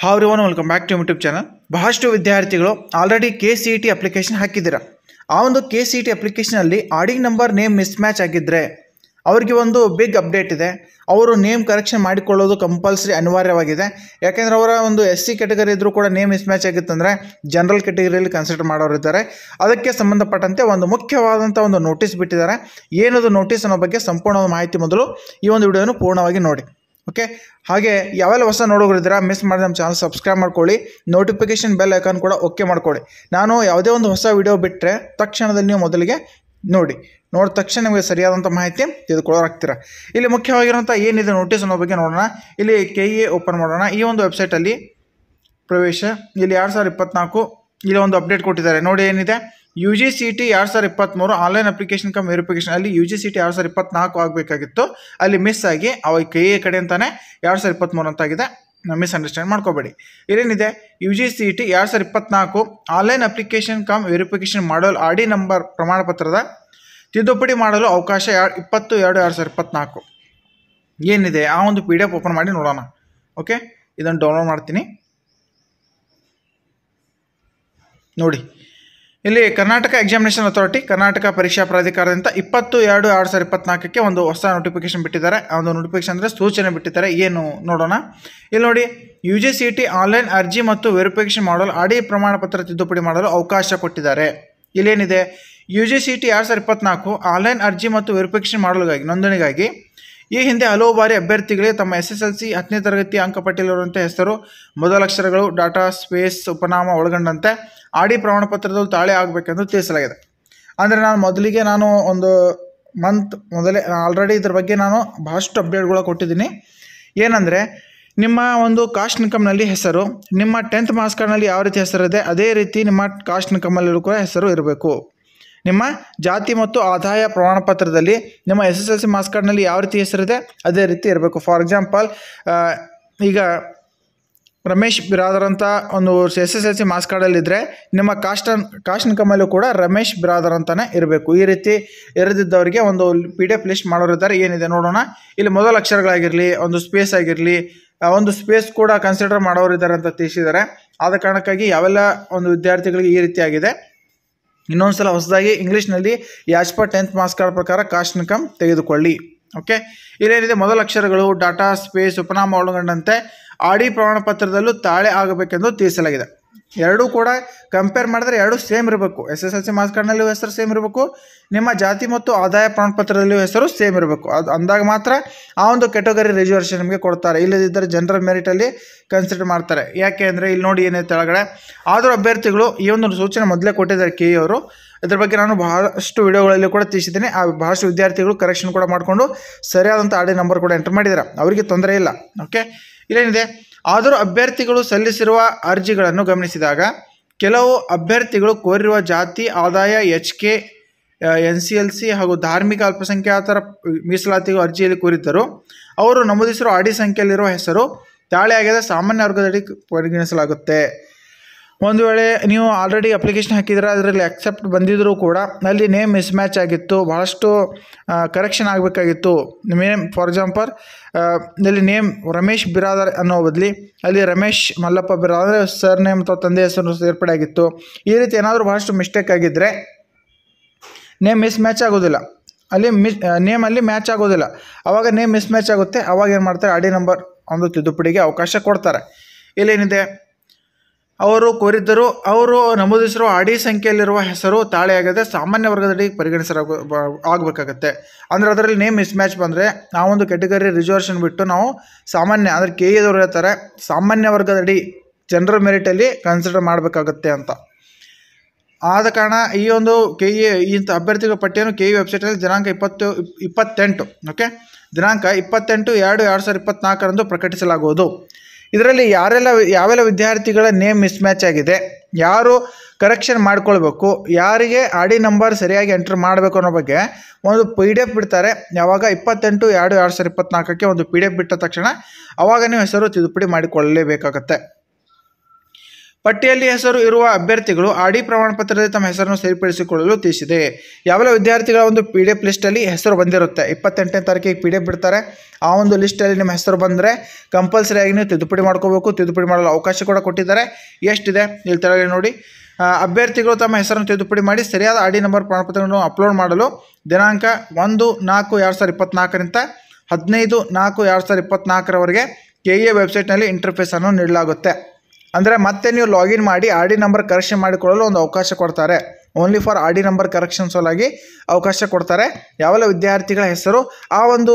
Hi everyone, welcome back to YouTube channel. ಬಹಳಷ್ಟು ವಿದ್ಯಾರ್ಥಿಗಳು already KCET application ಹಾಕಿದ್ದೀರಾ. ಆ ಒಂದು KCET ಅಪ್ಲಿಕೇಶನಲ್ಲಿ adding number name miss match ಆಗಿದ್ದರೆ ಅವರಿಗೆ ಒಂದು ಬಿಗ್ ಅಪ್ಡೇಟ್ ಇದೆ. ಅವರು ನೇಮ್ ಕರೆಕ್ಷನ್ ಮಾಡಿಕೊಳ್ಳೋದು ಕಂಪಲ್ಸರಿ ಅನಿವಾರ್ಯವಾಗಿದೆ. ಯಾಕೆಂದರೆ ಅವರ ಒಂದು SC ಕ್ಯಾಟಗರಿ ಇದ್ದರೂ ಕೂಡ ನೇಮ್ ಮಿಸ್ ಮ್ಯಾಚ್ ಆಗಿತ್ತಂದರೆ ಜನರಲ್ ಕ್ಯಾಟಗರಿಯಲ್ಲಿ ಕನ್ಸಿಡರ್ ಮಾಡೋರು ಇದ್ದಾರೆ. ಅದಕ್ಕೆ ಸಂಬಂಧಪಟ್ಟಂತೆ ಒಂದು ಮುಖ್ಯವಾದಂಥ ಒಂದು ನೋಟಿಸ್ ಬಿಟ್ಟಿದ್ದಾರೆ. ಏನದು ನೋಟಿಸ್ ಅನ್ನೋ ಬಗ್ಗೆ ಸಂಪೂರ್ಣ ಮಾಹಿತಿ ಮೊದಲು ಈ ಒಂದು ವಿಡಿಯೋನ ಪೂರ್ಣವಾಗಿ ನೋಡಿ. ಓಕೆ, ಹಾಗೆ ಯಾವೆಲ್ಲ ಹೊಸ ನೋಡೋರಿದ್ದೀರಾ ಮಿಸ್ ಮಾಡಿ ನಮ್ಮ ಚಾನಲ್ ಸಬ್ಸ್ಕ್ರೈಬ್ ಮಾಡ್ಕೊಳ್ಳಿ. ನೋಟಿಫಿಕೇಷನ್ ಬೆಲ್ ಐಕಾನ್ ಕೂಡ ಓಕೆ ಮಾಡ್ಕೊಳ್ಳಿ. ನಾನು ಯಾವುದೇ ಒಂದು ಹೊಸ ವಿಡಿಯೋ ಬಿಟ್ಟರೆ ತಕ್ಷಣದಲ್ಲಿ ನೀವು ಮೊದಲಿಗೆ ನೋಡಿದ ತಕ್ಷಣ ನಿಮಗೆ ಸರಿಯಾದಂಥ ಮಾಹಿತಿ ತೆಗೆದುಕೊಳ್ಳೋರಾಗ್ತೀರಾ. ಇಲ್ಲಿ ಮುಖ್ಯವಾಗಿರುವಂಥ ಏನಿದೆ ನೋಟಿಸ್ ಅನ್ನೋ ಬಗ್ಗೆ ನೋಡೋಣ. ಇಲ್ಲಿ KEA ಓಪನ್ ಮಾಡೋಣ. ಈ ಒಂದು ವೆಬ್ಸೈಟಲ್ಲಿ ಪ್ರವೇಶ ಇಲ್ಲಿ 2024 ಇಲ್ಲಿ ಒಂದು ಅಪ್ಡೇಟ್ ಕೊಟ್ಟಿದ್ದಾರೆ. ನೋಡಿ ಏನಿದೆ, UGCET 2023 online application come verification. ಅಲ್ಲಿ UGCET 2024 ಆಗಬೇಕಾಗಿತ್ತು, ಅಲ್ಲಿ ಮಿಸ್ ಆಗಿ ಅವಾಗ KEA ಕಡೆ ಅಂತಾನೆ 2023 ಅಂತಾಗಿದೆ. ಮಿಸ್ಅಂಡರ್ಸ್ಟ್ಯಾಂಡ್ ಮಾಡ್ಕೋಬೇಡಿ. ಇಲ್ಲೇನಿದೆ, UGCET 2024 online application come verification ಮಾಡಲು ಆಡಿ ನಂಬರ್ ಪ್ರಮಾಣ ಪತ್ರದ ತಿದ್ದುಪಡಿ ಮಾಡಲು ಅವಕಾಶ 20/2/2024 ಏನಿದೆ ಆ ಒಂದು PDF ಓಪನ್ ಮಾಡಿ ನೋಡೋಣ. ಓಕೆ, ಇದನ್ನು ಡೌನ್ಲೋಡ್ ಮಾಡ್ತೀನಿ. ನೋಡಿ, ಇಲ್ಲಿ ಕರ್ನಾಟಕ ಎಕ್ಸಾಮಿನೇಷನ್ ಅಥಾರಿಟಿ, ಕರ್ನಾಟಕ ಪರೀಕ್ಷಾ ಪ್ರಾಧಿಕಾರದಿಂದ 20/2/2024 ಒಂದು ಹೊಸ ನೋಟಿಫಿಕೇಶನ್ ಬಿಟ್ಟಿದ್ದಾರೆ. ಆ ಒಂದು ನೋಟಿಫಿಕೇಶನ್ ಅಂದರೆ ಸೂಚನೆ ಬಿಟ್ಟಿದ್ದಾರೆ. ಏನು ನೋಡೋಣ. ಇಲ್ಲಿ ನೋಡಿ, UGCET ಆನ್ಲೈನ್ ಅರ್ಜಿ ಮತ್ತು ವೆರಿಫಿಕೇಷನ್ ಮಾಡಲು ಆಡಿ ಪ್ರಮಾಣ ಪತ್ರ ತಿದ್ದುಪಡಿ ಮಾಡಲು ಅವಕಾಶ ಕೊಟ್ಟಿದ್ದಾರೆ. ಇಲ್ಲೇನಿದೆ, UGCET 2024 ಆನ್ಲೈನ್ ಅರ್ಜಿ ಮತ್ತು ವೆರಿಫಿಕೇಷನ್ ಮಾಡಲಾಗಿ ನೋಂದಣಿಗಾಗಿ ಈ ಹಿಂದೆ ಹಲವು ಬಾರಿ ಅಭ್ಯರ್ಥಿಗಳಿಗೆ ತಮ್ಮ SSLC 10ನೇ ತರಗತಿ ಅಂಕಪಟ್ಟಿಯಲ್ಲಿರುವಂಥ ಹೆಸರು, ಮೊದಲಕ್ಷರಗಳು, ಡಾಟಾ ಸ್ಪೇಸ್ ಉಪನಾಮ ಒಳಗೊಂಡಂತೆ ಆಡಿ ಪ್ರಮಾಣ ಪತ್ರದಲ್ಲಿ ತಾಳೆ ಆಗಬೇಕೆಂದು ತಿಳಿಸಲಾಗಿದೆ. ಅಂದರೆ ನಾನು ಒಂದು ಮಂತ್ ಮೊದಲೇ ಆಲ್ರೆಡಿ ಇದ್ರ ಬಗ್ಗೆ ನಾನು ಭಾಳಷ್ಟು ಅಪ್ಡೇಟ್ಗಳು ಕೊಟ್ಟಿದ್ದೀನಿ. ಏನಂದರೆ, ನಿಮ್ಮ ಒಂದು ಕಾಸ್ಟ್ ಇನ್ಕಮ್ನಲ್ಲಿ ಹೆಸರು, ನಿಮ್ಮ 10th ಮಾರ್ಕ್ಸ್ ಕಾರ್ಡ್ನಲ್ಲಿ ಯಾವ ರೀತಿ ಹೆಸರಿದೆ ಅದೇ ರೀತಿ ನಿಮ್ಮ ಕಾಸ್ಟ್ ಇನ್ಕಮಲ್ಲೂ ಕೂಡ ಹೆಸರು ಇರಬೇಕು. ನಿಮ್ಮ ಜಾತಿ ಮತ್ತು ಆದಾಯ ಪ್ರಮಾಣ ಪತ್ರದಲ್ಲಿ ನಿಮ್ಮ SSLC ಮಾರ್ಕ್ಸ್ ಕಾರ್ಡ್ನಲ್ಲಿ ಯಾವ ರೀತಿ ಹೆಸರಿದೆ ಅದೇ ರೀತಿ ಇರಬೇಕು. ಫಾರ್ ಎಕ್ಸಾಂಪಲ್, ಈಗ ರಮೇಶ್ ಬಿರಾದರ್ ಅಂತ ಒಂದು SSLC ಮಾರ್ಕ್ಸ್ ಕಾರ್ಡಲ್ಲಿದ್ದರೆ ನಿಮ್ಮ ಕಾಸ್ಟ್ ಇನ್ಕಮಲ್ಲೂ ಕೂಡ ರಮೇಶ್ ಬಿರಾದರ್ ಅಂತಲೇ ಇರಬೇಕು. ಈ ರೀತಿ ಇರದಿದ್ದವರಿಗೆ ಒಂದು PDF ಲಿಸ್ಟ್ ಮಾಡೋರಿದ್ದಾರೆ. ಏನಿದೆ ನೋಡೋಣ. ಇಲ್ಲಿ ಮೊದಲ ಅಕ್ಷರಗಳಾಗಿರಲಿ, ಒಂದು ಸ್ಪೇಸ್ ಆಗಿರಲಿ, ಒಂದು ಸ್ಪೇಸ್ ಕೂಡ ಕನ್ಸಿಡರ್ ಮಾಡೋರಿದ್ದಾರೆ ಅಂತ ತಿಳಿಸಿದ್ದಾರೆ. ಆದ ಕಾರಣಕ್ಕಾಗಿ ಯಾವೆಲ್ಲ ಒಂದು ವಿದ್ಯಾರ್ಥಿಗಳಿಗೆ ಈ ರೀತಿ ಆಗಿದೆ, ಇನ್ನೊಂದು ಸಲ ಹೊಸದಾಗಿ ಇಂಗ್ಲೀಷ್ನಲ್ಲಿ as per 10th marks card ಪ್ರಕಾರ ಕಾಸ್ಟ್ ಇನ್ಕಮ್ ತೆಗೆದುಕೊಳ್ಳಿ. ಓಕೆ, ಇಲ್ಲೇನಿದೆ, ಮೊದಲ ಅಕ್ಷರಗಳು, ಡಾಟಾ ಸ್ಪೇಸ್ ಉಪನಾಮ ಒಳಗೊಂಡಂತೆ ಆಡಿ ಪ್ರಮಾಣ ಪತ್ರದಲ್ಲೂ ತಾಳೆ ಆಗಬೇಕೆಂದು ತಿಳಿಸಲಾಗಿದೆ. ಎರಡೂ ಕೂಡ ಕಂಪೇರ್ ಮಾಡಿದ್ರೆ ಎರಡೂ ಸೇಮ್ ಇರಬೇಕು. SSLC ಮಾರ್ಕ್ಸ್ ಕಾರ್ಡ್ನಲ್ಲೂ ಹೆಸರು ಸೇಮ್ ಇರಬೇಕು, ನಿಮ್ಮ ಜಾತಿ ಮತ್ತು ಆದಾಯ ಪ್ರಮಾಣ ಪತ್ರದಲ್ಲೂ ಹೆಸರು ಸೇಮ್ ಇರಬೇಕು. ಅದು ಅಂದಾಗ ಮಾತ್ರ ಆ ಒಂದು ಕ್ಯಾಟಗರಿ ರಿಸರ್ವೇಷನ್ ನಿಮಗೆ ಕೊಡ್ತಾರೆ. ಇಲ್ಲದಿದ್ದರೆ ಜನರಲ್ ಮೆರಿಟಲ್ಲಿ ಕನ್ಸಿಡರ್ ಮಾಡ್ತಾರೆ. ಯಾಕೆ ಅಂದರೆ ಇಲ್ಲಿ ನೋಡಿ ಏನಿದೆ ತೆಳಗಡೆ. ಆದರೂ ಅಭ್ಯರ್ಥಿಗಳು ಈ ಒಂದು ಸೂಚನೆ ಮೊದಲೇ ಕೊಟ್ಟಿದ್ದಾರೆ KEA ಅವರು. ಇದ್ರ ಬಗ್ಗೆ ನಾನು ಬಹಳಷ್ಟು ವಿಡಿಯೋಗಳಲ್ಲಿ ಕೂಡ ತಿಳಿಸಿದ್ದೀನಿ. ಆ ಬಹಳಷ್ಟು ವಿದ್ಯಾರ್ಥಿಗಳು ಕರೆಕ್ಷನ್ ಕೂಡ ಮಾಡಿಕೊಂಡು ಸರಿಯಾದಂಥ ಆಡಿ ನಂಬರ್ ಕೂಡ ಎಂಟರ್ ಮಾಡಿದ್ದಾರೆ. ಅವರಿಗೆ ತೊಂದರೆ ಇಲ್ಲ. ಓಕೆ, ಇಲ್ಲೇನಿದೆ, ಆದರೂ ಅಭ್ಯರ್ಥಿಗಳು ಸಲ್ಲಿಸಿರುವ ಅರ್ಜಿಗಳನ್ನು ಗಮನಿಸಿದಾಗ ಕೆಲವು ಅಭ್ಯರ್ಥಿಗಳು ಕೋರಿರುವ ಜಾತಿ, ಆದಾಯ, HK, NCLC ಹಾಗೂ ಧಾರ್ಮಿಕ ಅಲ್ಪಸಂಖ್ಯಾತರ ಮೀಸಲಾತಿಗೂ ಅರ್ಜಿಯಲ್ಲಿ ಕೋರಿದ್ದರು. ಅವರು ನಮೂದಿಸಿರುವ ಆಡಿ ಸಂಖ್ಯೆಯಲ್ಲಿರುವ ಹೆಸರು ತಾಳೆಯಾಗದ ಸಾಮಾನ್ಯ ವರ್ಗದಡಿ ಪರಿಗಣಿಸಲಾಗುತ್ತೆ. ಒಂದು ವೇಳೆ ನೀವು ಆಲ್ರೆಡಿ ಅಪ್ಲಿಕೇಶನ್ ಹಾಕಿದರೆ ಅದರಲ್ಲಿ ಅಕ್ಸೆಪ್ಟ್ ಬಂದಿದ್ದರೂ ಕೂಡ ಅಲ್ಲಿ ನೇಮ್ ಮಿಸ್ ಮ್ಯಾಚ್ ಆಗಿತ್ತು, ಭಾಳಷ್ಟು ಕರೆಕ್ಷನ್ ಆಗಬೇಕಾಗಿತ್ತು. ನೇಮ್ ಫಾರ್ ಎಕ್ಸಾಂಪಲ್, ಇಲ್ಲಿ ನೇಮ್ ರಮೇಶ್ ಬಿರಾದರ್ ಅನ್ನೋ ಬದಲಿ ಅಲ್ಲಿ ರಮೇಶ್ ಮಲ್ಲಪ್ಪ ಬಿರಾದರ್ ಸರ್ ನೇಮ್ ಅಥವಾ ತಂದೆ ಹೆಸರು ಸೇರ್ಪಡೆ ಆಗಿತ್ತು. ಈ ರೀತಿ ಏನಾದರೂ ಭಾಳಷ್ಟು ಮಿಸ್ಟೇಕ್ ಆಗಿದ್ದರೆ ನೇಮ್ ಮಿಸ್ ಮ್ಯಾಚ್ ಆಗೋದಿಲ್ಲ. ಅಲ್ಲಿ ನೇಮಲ್ಲಿ ಮ್ಯಾಚ್ ಆಗೋದಿಲ್ಲ. ಆವಾಗ ನೇಮ್ ಮಿಸ್ ಮ್ಯಾಚ್ ಆಗುತ್ತೆ. ಆವಾಗ ಏನು ಮಾಡ್ತಾರೆ, ಆಡಿ ನಂಬರ್ ಒಂದು ತಿದ್ದುಪಡಿಗೆ ಅವಕಾಶ ಕೊಡ್ತಾರೆ. ಇಲ್ಲೇನಿದೆ, ಅವರು ಕೋರಿದ್ದರು, ಅವರು ನಮೂದಿಸಿರುವ ಆಡಿ ಸಂಖ್ಯೆಯಲ್ಲಿರುವ ಹೆಸರು ತಾಳೆಯಾಗದೆ ಸಾಮಾನ್ಯ ವರ್ಗದಡಿ ಆಗಬೇಕಾಗತ್ತೆ. ಅಂದರೆ ಅದರಲ್ಲಿ ನೇಮ್ ಮಿಸ್ ಮ್ಯಾಚ್ ಬಂದರೆ ಆ ಒಂದು ಕ್ಯಾಟಗರಿ ರಿಸರ್ವೇಷನ್ ಬಿಟ್ಟು ನಾವು ಸಾಮಾನ್ಯ, ಅಂದರೆ KEAದವರು ಹೇಳ್ತಾರೆ ಸಾಮಾನ್ಯ ವರ್ಗದಡಿ ಜನರಲ್ ಮೆರಿಟಲ್ಲಿ ಕನ್ಸಿಡರ್ ಮಾಡಬೇಕಾಗತ್ತೆ ಅಂತ. ಆದ ಕಾರಣ ಈ ಒಂದು KEA ಇಂಥ ಅಭ್ಯರ್ಥಿಗಳ ಪಟ್ಟಿಯನ್ನು KEA ವೆಬ್ಸೈಟಲ್ಲಿ ದಿನಾಂಕ 28 ಓಕೆ, ದಿನಾಂಕ 28/2/2024 ಪ್ರಕಟಿಸಲಾಗುವುದು. ಇದರಲ್ಲಿ ಯಾವೆಲ್ಲ ವಿದ್ಯಾರ್ಥಿಗಳ ನೇಮ್ ಮಿಸ್ ಮ್ಯಾಚ್ ಆಗಿದೆ, ಯಾರು ಕರೆಕ್ಷನ್ ಮಾಡ್ಕೊಳ್ಬೇಕು, ಯಾರಿಗೆ ಆಡಿ ನಂಬರ್ ಸರಿಯಾಗಿ ಎಂಟರ್ ಮಾಡಬೇಕು ಅನ್ನೋ ಬಗ್ಗೆ ಒಂದು PDF ಬಿಡ್ತಾರೆ. ಯಾವಾಗ 28/2/2024 ಒಂದು PDF ಬಿಟ್ಟ ತಕ್ಷಣ ಅವಾಗ ನೀವು ಹೆಸರು ತಿದ್ದುಪಡಿ ಮಾಡಿಕೊಳ್ಳಲೇಬೇಕಾಗತ್ತೆ. ಪಟ್ಟಿಯಲ್ಲಿ ಹೆಸರು ಇರುವ ಅಭ್ಯರ್ಥಿಗಳು ಆಡಿ ಪ್ರಮಾಣ ಪತ್ರದಲ್ಲಿ ತಮ್ಮ ಹೆಸರನ್ನು ಸರಿಪಡಿಸಿಕೊಳ್ಳಲು ತಿಳಿಸಿದೆ. ಯಾವೆಲ್ಲ ವಿದ್ಯಾರ್ಥಿಗಳ ಒಂದು PDF ಲಿಸ್ಟಲ್ಲಿ ಹೆಸರು ಬಂದಿರುತ್ತೆ, 28ನೇ ತಾರೀಕಿಗೆ PDF ಬಿಡ್ತಾರೆ. ಆ ಒಂದು ಲಿಸ್ಟಲ್ಲಿ ನಿಮ್ಮ ಹೆಸರು ಬಂದರೆ ಕಂಪಲ್ಸರಿಯಾಗಿ ನೀವು ತಿದ್ದುಪಡಿ ಮಾಡ್ಕೋಬೇಕು. ತಿದ್ದುಪಡಿ ಮಾಡಲು ಅವಕಾಶ ಕೂಡ ಕೊಟ್ಟಿದ್ದಾರೆ. ಎಷ್ಟಿದೆ ಇಲ್ಲಿ ತೆಳಗೆ ನೋಡಿ. ಅಭ್ಯರ್ಥಿಗಳು ತಮ್ಮ ಹೆಸರನ್ನು ತಿದ್ದುಪಡಿ ಮಾಡಿ ಸರಿಯಾದ ಆಡಿ ನಂಬರ್ ಪ್ರಮಾಣಪತ್ರವನ್ನು ಅಪ್ಲೋಡ್ ಮಾಡಲು ದಿನಾಂಕ 1/4/2024 15/4/2024 KEA ವೆಬ್ಸೈಟ್ನಲ್ಲಿ ಇಂಟರ್ಫೇಸನ್ನು ನೀಡಲಾಗುತ್ತೆ. ಅಂದರೆ ಮತ್ತೆ ನೀವು ಲಾಗಿನ್ ಮಾಡಿ ಆಡಿ ನಂಬರ್ ಕರೆಕ್ಷನ್ ಮಾಡಿಕೊಳ್ಳಲು ಒಂದು ಅವಕಾಶ ಕೊಡ್ತಾರೆ. ಓನ್ಲಿ ಫಾರ್ ಆಡಿ ನಂಬರ್ ಕರೆಕ್ಷನ್ ಸಲುವಾಗಿ ಅವಕಾಶ ಕೊಡ್ತಾರೆ. ಯಾವೆಲ್ಲ ವಿದ್ಯಾರ್ಥಿಗಳ ಹೆಸರು ಆ ಒಂದು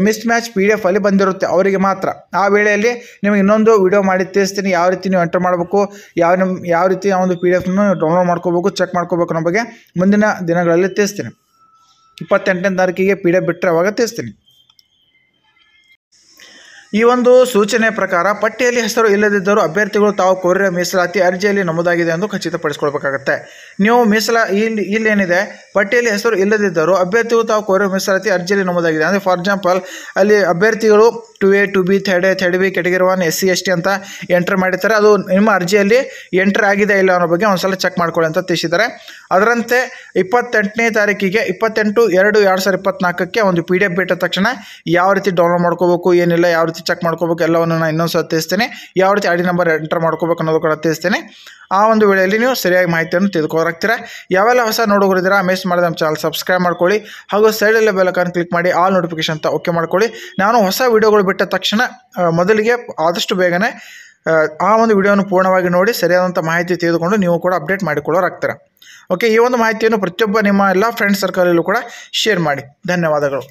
ಮಿಸ್ ಮ್ಯಾಚ್ PDF ಅಲ್ಲಿ ಬಂದಿರುತ್ತೆ ಅವರಿಗೆ ಮಾತ್ರ. ಆ ವೇಳೆಯಲ್ಲಿ ನಿಮಗೆ ಇನ್ನೊಂದು ವಿಡಿಯೋ ಮಾಡಿ ತಿಳಿಸ್ತೀನಿ, ಯಾವ ರೀತಿ ನೀವು ಎಂಟರ್ ಮಾಡಬೇಕು, ಯಾವ ರೀತಿ ಆ ಒಂದು PDFನ ಡೌನ್ಲೋಡ್ ಮಾಡ್ಕೋಬೇಕು, ಚೆಕ್ ಮಾಡ್ಕೋಬೇಕು ಅನ್ನೋ ಬಗ್ಗೆ ಮುಂದಿನ ದಿನಗಳಲ್ಲಿ ತಿಳಿಸ್ತೀನಿ. 28ನೇ ತಾರೀಕಿಗೆ PDF ಬಿಟ್ಟರೆ ಅವಾಗ ತಿಳಿಸ್ತೀನಿ. ಈ ಒಂದು ಸೂಚನೆ ಪ್ರಕಾರ ಪಟ್ಟಿಯಲ್ಲಿ ಹೆಸರು ಇಲ್ಲದಿದ್ದರೂ ಅಭ್ಯರ್ಥಿಗಳು ತಾವು ಕೋರಿರುವ ಮೀಸಲಾತಿ ಅರ್ಜಿಯಲ್ಲಿ ನಮೂದಾಗಿದೆ ಎಂದು ಖಚಿತಪಡಿಸಿಕೊಳ್ಬೇಕಾಗತ್ತೆ. ನೀವು ಇಲ್ಲೇನಿದೆ ಪಟ್ಟಿಯಲ್ಲಿ ಹೆಸರು ಇಲ್ಲದಿದ್ದರೂ ಅಭ್ಯರ್ಥಿಗಳು ತಾವು ಕೋರಿರುವ ಮೀಸಲಾತಿ ಅರ್ಜಿಯಲ್ಲಿ ನಮೂದಾಗಿದೆ. ಅಂದರೆ ಫಾರ್ ಎಕ್ಸಾಂಪಲ್ ಅಲ್ಲಿ ಅಭ್ಯರ್ಥಿಗಳು 2A 2B 3A category 1 SC ST ಅಂತ ಎಂಟರ್ ಮಾಡಿರ್ತಾರೆ. ಅದು ನಿಮ್ಮ ಅರ್ಜಿಯಲ್ಲಿ ಎಂಟರ್ ಆಗಿದೆ ಇಲ್ಲ ಅನ್ನೋ ಬಗ್ಗೆ ಒಂದ್ಸಲ ಚೆಕ್ ಮಾಡ್ಕೊಳ್ಳಿ ಅಂತ ತಿಳಿಸಿದ್ದಾರೆ. ಅದರಂತೆ 28ನೇ ತಾರೀಕಿಗೆ 28/2/2024 ಒಂದು PDF ಬಿಟ್ಟ ತಕ್ಷಣ ಯಾವ ರೀತಿ ಡೌನ್ಲೋಡ್ ಮಾಡ್ಕೋಬೇಕು, ಏನಿಲ್ಲ, ಯಾವ ರೀತಿ ಚೆಕ್ ಮಾಡ್ಕೋಬೇಕು ಎಲ್ಲವನ್ನು ನಾನು ಇನ್ನೊಂದು ಸಲ ತಿಳಿಸ್ತೇನೆ. ಯಾವ ರೀತಿ ಆಡಿ ನಂಬರ್ ಎಂಟರ್ ಮಾಡ್ಕೋಬೇಕು ಅನ್ನೋದು ಕೂಡ ತಿಳಿಸ್ತೇನೆ. ಆ ಒಂದು ವೇಳೆಯಲ್ಲಿ ನೀವು ಸರಿಯಾಗಿ ಮಾಹಿತಿಯನ್ನು ತಿಳ್ಕೊಳಾಗ್ತೀರಾ. ಯಾವೆಲ್ಲ ಹೊಸ ನೋಡೋರಿದ್ದೀರಾ ಮಿಸ್ ಮಾಡಿದ ನಮ್ಮ ಚಾನಲ್ ಸಬ್ಸ್ಕ್ರೈಬ್ ಮಾಡ್ಕೊಳ್ಳಿ. ಹಾಗೂ ಸೈಡಲ್ಲೇ ಬೆಲ್ ಐಕಾನ್ ಕ್ಲಿಕ್ ಮಾಡಿ ಆಲ್ ನೋಟಿಫಿಕೇಶನ್ ಅಂತ ಓಕೆ ಮಾಡ್ಕೊಳ್ಳಿ. ನಾನು ಹೊಸ ವಿಡಿಯೋಗಳು ಬಿಟ್ಟ ತಕ್ಷಣ ಮೊದಲಿಗೆ ಆದಷ್ಟು ಬೇಗನೆ ಆ ಒಂದು ವಿಡಿಯೋನ ಪೂರ್ಣವಾಗಿ ನೋಡಿ ಸರಿಯಾದಂಥ ಮಾಹಿತಿ ತೆಗೆದುಕೊಂಡು ನೀವು ಕೂಡ ಅಪ್ಡೇಟ್ ಮಾಡಿಕೊಳ್ಳೋರಾಗ್ತೀರಾ. ಓಕೆ, ಈ ಒಂದು ಮಾಹಿತಿಯನ್ನು ಪ್ರತಿಯೊಬ್ಬ ನಿಮ್ಮ ಎಲ್ಲ ಫ್ರೆಂಡ್ಸ್ ಸರ್ಕಲಲ್ಲೂ ಕೂಡ ಶೇರ್ ಮಾಡಿ. ಧನ್ಯವಾದಗಳು.